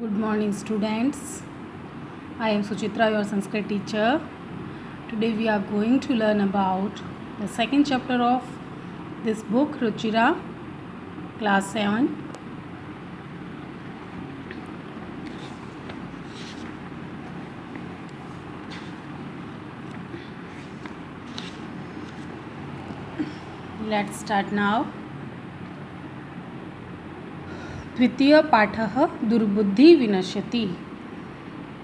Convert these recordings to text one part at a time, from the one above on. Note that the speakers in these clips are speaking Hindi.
Good morning, students. I am Suchitra, your Sanskrit teacher. Today we are going to learn about the second chapter of this book, Ruchira, class 7. Let's start now. द्वितीय पाठः दुर्बुद्धि विनश्यति।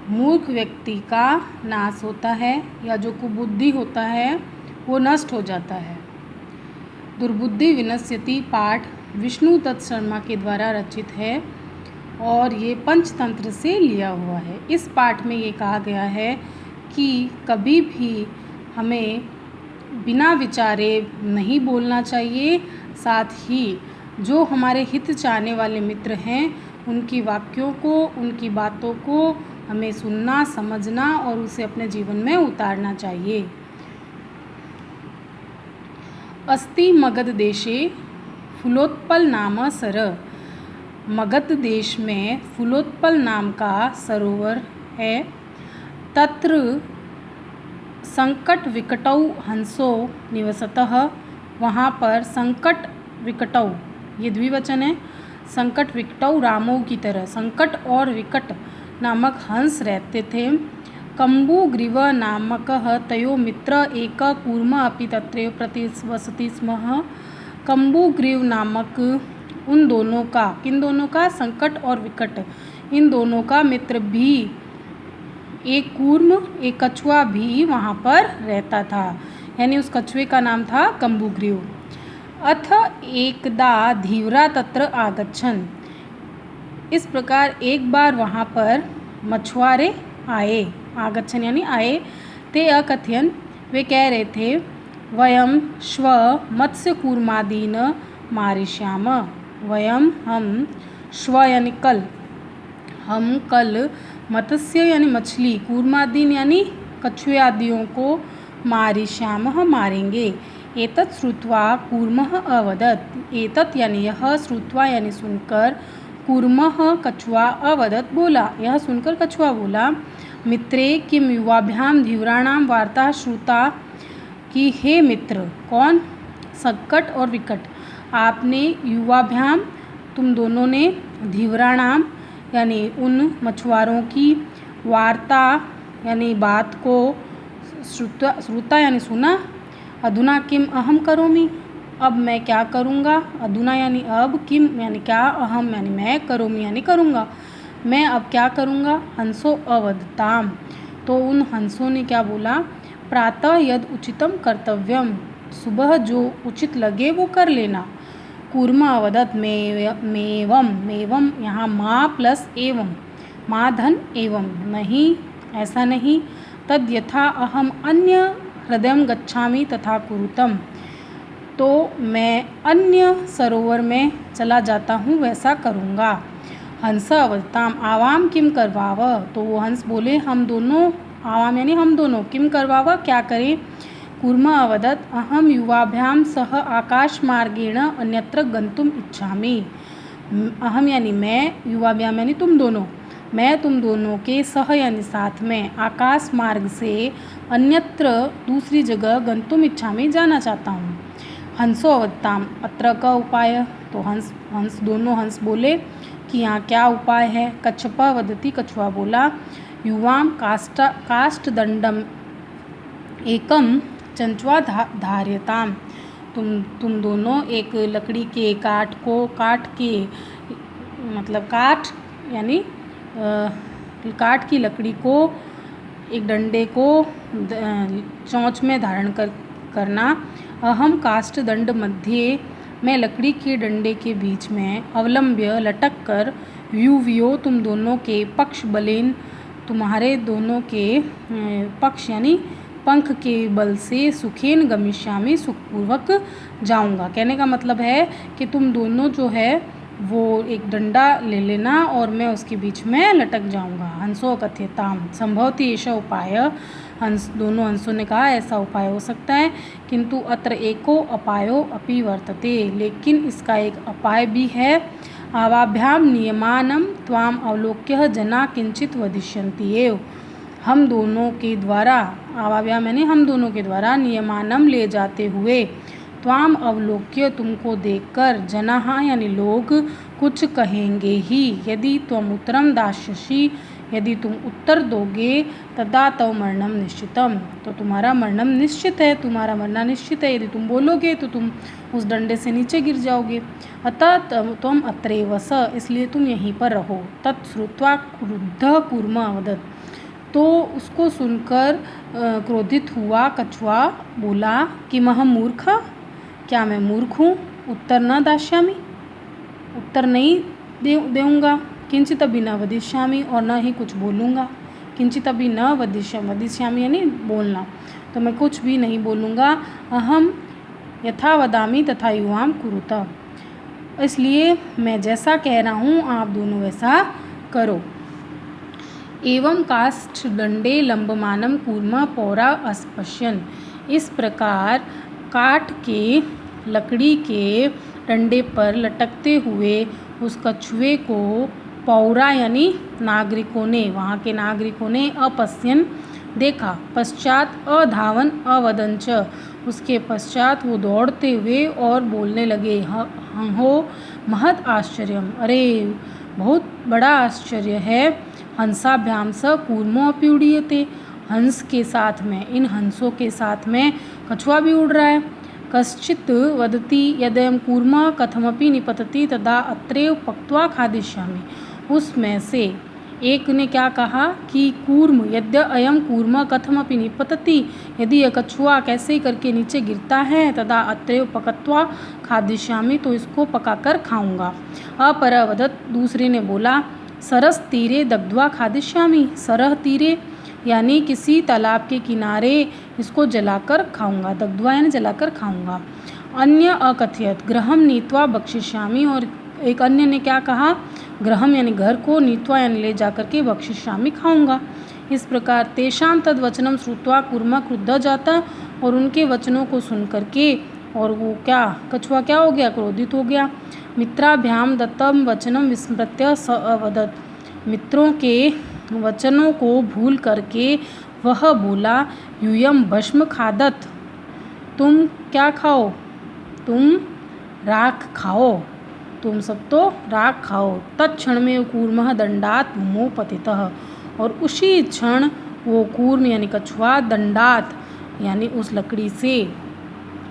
मूर्ख व्यक्ति का नाश होता है या जो कुबुद्धि होता है वो नष्ट हो जाता है। दुर्बुद्धि विनश्यति पाठ विष्णु दत्त शर्मा के द्वारा रचित है और ये पंचतंत्र से लिया हुआ है। इस पाठ में ये कहा गया है कि कभी भी हमें बिना विचारे नहीं बोलना चाहिए, साथ ही जो हमारे हित चाहने वाले मित्र हैं उनकी वाक्यों को, उनकी बातों को हमें सुनना, समझना और उसे अपने जीवन में उतारना चाहिए। अस्ति मगध देशे फूलोत्पल नाम सर। मगध देश में फूलोत्पल नाम का सरोवर है। तत्र संकट विकटौ हंसो निवसतः। वहाँ पर संकट विकटौ, ये द्विवचन है, संकट विकटौ रामों की तरह संकट और विकट नामक हंस रहते थे। कम्बुग्रीव नामकः तयो मित्र एक कूर्म अपि तत्रैव प्रतिवसति स्म। कम्बुग्रीव नामक उन दोनों का, किन दोनों का, संकट और विकट, इन दोनों का मित्र भी एक कूर्म, एक कछुआ भी वहाँ पर रहता था, यानी उस कछुए का नाम था कम्बुग्रीव। अथ एकदा धीवरा तत्र आगच्छन्। इस प्रकार एक बार वहाँ पर मछुआरे आए, आगच्छन् यानी आए, ते अकथयन्, वे कह रहे थे, वयम श्व मत्स्य कूर्मादीन मारिष्याम। वयम हम, श्व यानी कल, हम कल मत्स्य यानी मछली, कूर्मादीन यानी कछुए आदियों को मारिष्यामः मारेंगे। एतत् श्रुत्वा कूर्मः अवदत्। एतत् यानी यह, श्रुत्वा यानी सुनकर, कूर्मः कछुआ अवदत् बोला, यह सुनकर कछुआ बोला, मित्रे किम युवाभ्याम धीवराणाम वार्ता श्रुता। कि हे मित्र, कौन, संकट और विकट, आपने युवाभ्याम, तुम दोनों ने, धीवराणाम यानी उन मछुआरों की, वार्ता यानी बात को, श्रुता यानी सुना, अधुना किम अहम करोमि, अब मैं क्या करूँगा, अधुना यानी अब, किम यानी क्या, अहम यानी मैं, करोमि यानी करूँगा, मैं अब क्या करूँगा। हंसो अवदताम, तो उन हंसों ने क्या बोला, प्रातः यद उचितम कर्तव्यम, सुबह जो उचित लगे वो कर लेना। कूर्म अवदत मेवम, मेवम यहाँ माँ प्लस एवं, माँ धन एवं, नहीं ऐसा नहीं, तद यथा अहम अन्य हृदयम गच्छामि तथा कुरुतम, तो मैं अन्य सरोवर में चला जाता हूँ वैसा करूँगा। हंस अवदताम आवाम किम करवाव, तो वो हंस बोले, हम दोनों, आवाम यानी हम दोनों, किम करवाव क्या करें। कूर्म अवदत् अहम युवाभ्याम सह आकाश मार्गेण अन्यत्र गंतुम इच्छामि। अहम यानी मैं, युवाभ्याम यानी तुम दोनों, मैं तुम दोनों के सह यानी साथ में, आकाश मार्ग से अन्यत्र दूसरी जगह गंतुम इच्छामि जाना चाहता हूँ। हंसो अवदताम अत्र का उपाय, तो हंस दोनों हंस बोले कि यहाँ क्या उपाय है। कच्छपा वदति, कछुआ बोला, युवाम काष्ठदंडम एकम चंचुआ धार्यताम, तुम दोनों एक लकड़ी के काठ को, काठ के मतलब काठ यानी काठ की लकड़ी को, एक डंडे को चोंच में धारण करना। अहम काष्ठ दंड मध्य, मैं लकड़ी के डंडे के बीच में, अवलंब्य लटक कर, व्यूव्यो तुम दोनों के, पक्ष बलेन तुम्हारे दोनों के पक्ष यानी पंख के बल से, सुखेन गमिष्यामि सुखपूर्वक जाऊंगा। कहने का मतलब है कि तुम दोनों जो है वो एक डंडा ले लेना और मैं उसके बीच में लटक जाऊंगा। हंसो कथ्यताम संभवति एषा उपाय, हंस दोनों हंसों ने कहा ऐसा उपाय हो सकता है, किंतु अत्र एको अपायो अपि वर्तते, लेकिन इसका एक अपाय भी है। आवाभ्याम नियमानं त्वाम अवलोक्य जना किंचित वदिष्यन्ति एव। हम दोनों के द्वारा, आवाभ्याम यानी हम दोनों के द्वारा, नियमानम ले जाते हुए, त्वाम अवलोक्य तुमको देखकर, जनाः यानी लोग कुछ कहेंगे ही। यदि त्वम उत्तरम दास्यसि, यदि तुम उत्तर दोगे, तदा तव मरणम निश्चितम, तो तुम्हारा मरणम निश्चित है, तुम्हारा मरना निश्चित है। यदि तुम बोलोगे तो तुम उस डंडे से नीचे गिर जाओगे। अतः त्वम अत्रैव वस, इसलिए तुम यहीं पर रहो। तत्श्रुत्वा क्रुद्धः कूर्मः अवदत्, तो उसको सुनकर क्रोधित हुआ कछुआ बोला कि महम मूर्ख, क्या मैं मूर्ख हूँ, उत्तर न दास्यामि, उत्तर नहीं देऊँगा, किंचित अभी न वदिष्यामि, और न ही कुछ बोलूँगा। किंचित अभी न वदिष्यामि यानी बोलना, तो मैं कुछ भी नहीं बोलूँगा। अहम यथा वदामि तथा युवाम कुरुत, इसलिए मैं जैसा कह रहा हूँ आप दोनों वैसा करो। एवं काष्ठ दंडे लंबमानम कूर्म पौरा अस्पश्यन, इस प्रकार काठ के, लकड़ी के डंडे पर लटकते हुए उस कछुए को पौरा यानी नागरिकों ने, वहाँ के नागरिकों ने, अपश्यन देखा, पश्चात अधावन अवदंच, उसके पश्चात वो दौड़ते हुए और बोलने लगे, हो महत् आश्चर्यम, अरे बहुत बड़ा आश्चर्य है। हंसाभ्याम स कूर्मो अपि उड़ीयते, हंस के साथ में, इन हंसों के साथ में कछुआ भी उड़ रहा है। कश्चित् वदति यदयं कूर्मः कथमपि निपतति तदा अत्रैव पक्त्वा खादिष्यामि, उसमें से एक ने क्या कहा कि कूर्म, यद्य अयम कूर्म कथमपि निपतति, यदि यह कछुआ कैसे करके नीचे गिरता है, तदा अत्रैव पक्त्वा खादिष्यामि, तो इसको पकाकर खाऊंगा। अपर वदत्, दूसरे ने बोला, सरस तीरे दग्ध्वा खादिष्यामि, सरह तीरे यानी किसी तालाब के किनारे इसको जलाकर खाऊंगा, दग्ध्वा यानी जलाकर खाऊंगा। अन्य अकथयत गृहम नीत्वा बक्षिष्यामि, और एक अन्य ने क्या कहा, गृहम यानी घर को, नीत्वा यानी ले जाकर के, बक्षिष्यामि खाऊंगा। इस प्रकार तेषां तद वचनम श्रुत्वा कूर्मः क्रुद्धः जातः, और उनके वचनों को सुन करके, और वो क्या, कछुआ क्या हो गया, क्रोधित हो गया। मित्राभ्याम दत्तम वचनम विस्मृत्य स अवदत्, मित्रों के वचनों को भूल करके वह बोला, यूयम भस्म खादत, तुम क्या खाओ, तुम राख खाओ, तुम सब तो राख खाओ। तत्क्षण में कूर्मः दंडात भूमौ पतितः, और उसी क्षण वो कूर्म यानी कछुआ दंडात यानी उस लकड़ी से,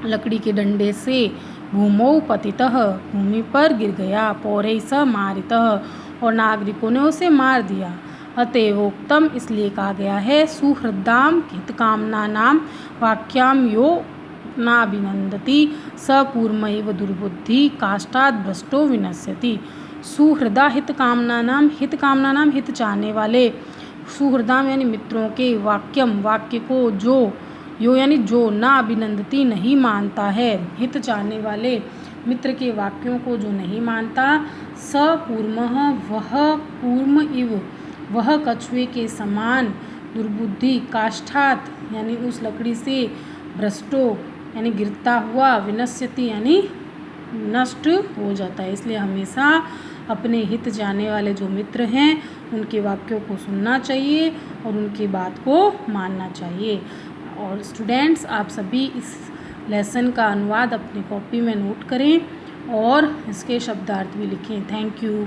लकड़ी के डंडे से, भूमौ पतितः भूमि पर गिर गया, पौरै स मारितः, और नागरिकों ने उसे मार दिया। अतएवोक्तम, इसलिए कहा गया है, सुहृदाम हितकामनानां वाक्याम यो नाभिनंदति स कूर्मैव दुर्बुद्धि काष्ठात् भ्रष्टो विनश्यति। सुहृदा हितकामनानां, हितकामनानां हित चाहने वाले, सुहृदाम यानी मित्रों के, वाक्यम वाक्य को, जो, यो यानी जो, ना अभिनंदती नहीं मानता है, हित चाहने वाले मित्र के वाक्यों को जो नहीं मानता, स कूर्मः वह कूर्म इव, वह कछुए के समान, दुर्बुद्धि काष्ठात् यानी उस लकड़ी से, भ्रष्टो यानी गिरता हुआ, विनश्यति यानी नष्ट हो जाता है। इसलिए हमेशा अपने हित जाने वाले जो मित्र हैं उनके वाक्यों को सुनना चाहिए और उनकी बात को मानना चाहिए। और स्टूडेंट्स, आप सभी इस लेसन का अनुवाद अपनी कॉपी में नोट करें और इसके शब्दार्थ भी लिखें। Thank you.